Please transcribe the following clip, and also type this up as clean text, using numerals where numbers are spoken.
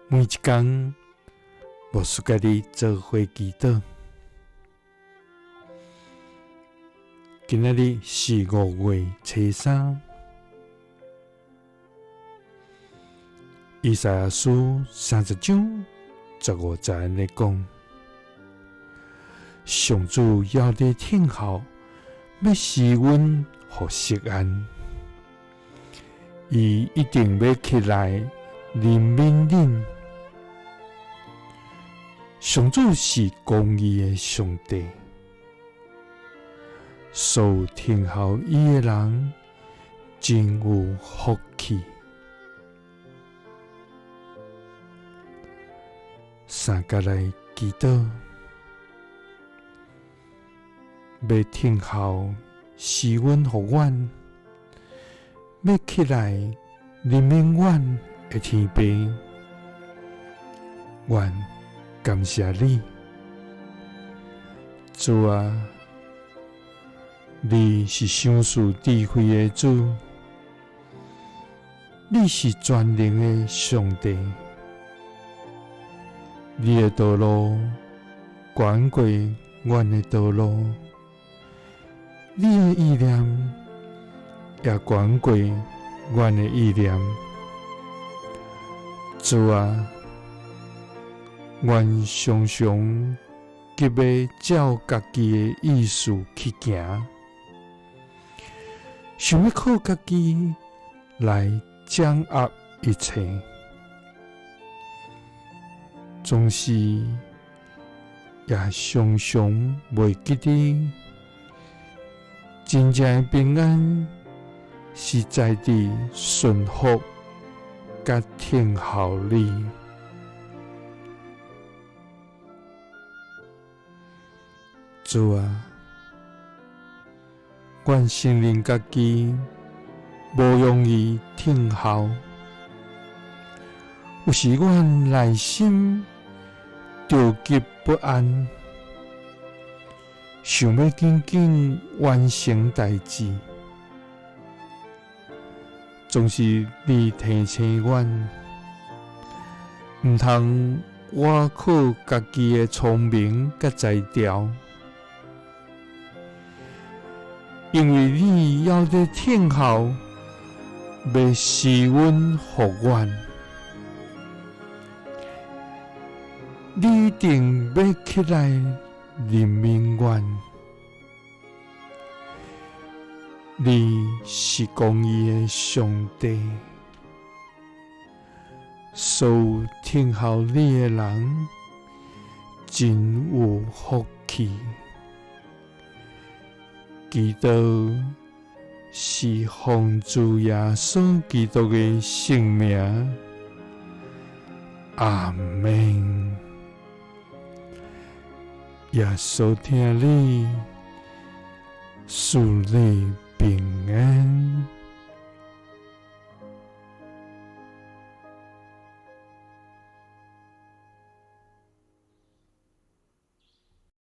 每一天，无输家己做伙祈祷。今仔日是5月初3，以赛亞書30章15節安尼講：上主要你聽候，要施恩予錫安，伊一定要起來領命令。上主是公義的上帝，所有聽候伊的人真有福氣。三甲來祈禱，要聽候施恩予阮，要起來憐憫阮的天父，阮感謝你，主啊！你是賞賜智慧的主，你是全能的上帝。你的道路遠過阮的道路，你的意念也遠過阮的意念。主啊！阮常常急要照家己的意思去行，想要靠家己來掌握一切，總是也常常袂記得真正的平安是在地順服甲聽候你。主啊，阮承認家己無容易聽候，有時阮內心着急不安，想要緊緊完成代志，總是你提醒阮，毋通我靠家己的聰明甲才調。因為你要你聽候，要施恩予阮，你一定要起來憐憫阮。你是公義的上帝，所有聽候你的人真有福氣。祈禱是奉主耶穌基督的聖名，阿們。耶穌聽你，賜你平安。